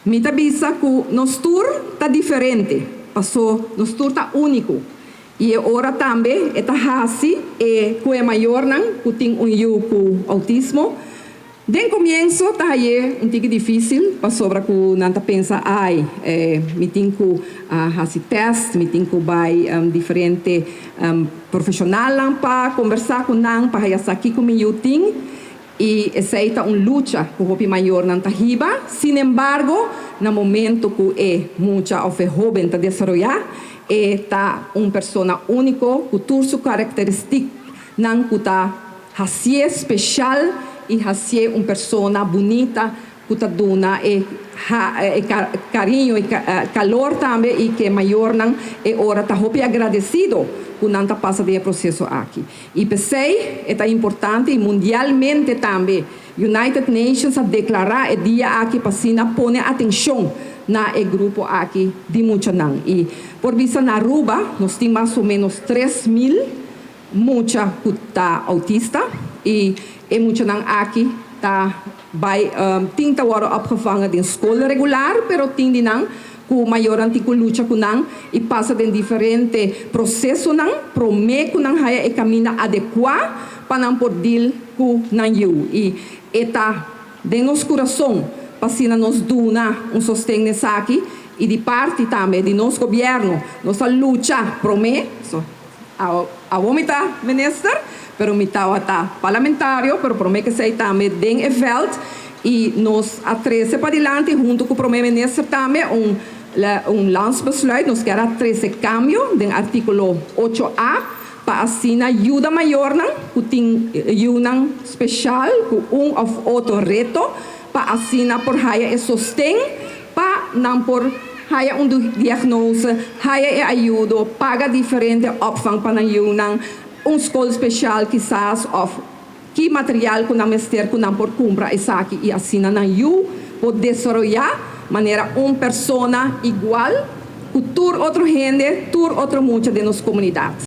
Mita bisa que nos tour está diferente, passou nos tour está único. E agora também está assim, que é maior não, que tem com autismo. De começo está aí pouco difícil, passou para que não pensa, me tenho que fazer teste, me tenho que vai diferente profissional para conversar com não, para fazer aqui com eu tenho. E essa é uma luta que o maior não está riba. Sin embargo, no momento que é muita ou jovem está desenvolver, está uma pessoa única, com todas suas características, não que está assim especial e assim uma pessoa bonita, que está dando carinho e calor também e que é maior não é hora está agradecido que não está passando o processo aqui. E pensei é importante e mundialmente também United Nations a declarar o dia aqui para pôr atenção na grupo aqui de muito não. E por vista na Aruba nós temos mais ou menos 3.000 muita que está autista e muito não aqui tá vai tinta hora opgevangen in escola regular, pero tindi nang ku maior antigo lucha ku nang e passa de diferente processo nang prome ku nang haya e camina adequa para nang podil ku nang you e eta de nos coração pasina nos duna sostén nessa aqui e de parte também de nos governo nossa lucha prome so a vomita minister pero mi está parlamentario, pero promete que se também den veld e nos atrese para adelante junto com o primeiro-ministro também landsbesluit, nos quer atrese cambio do artículo 8A para assim ajuda maior que tem ajuda especial com ou outro reto para assim por haya sostém para não por haya diagnose, haya ajuda, paga diferente opvang para ajuda escola especial quizás of que material que não mestre que não por comprar essa aqui e assim não eu pode desenvolver maneira pessoa igual que tur outro gente tur outro mundo de nossa comunidade.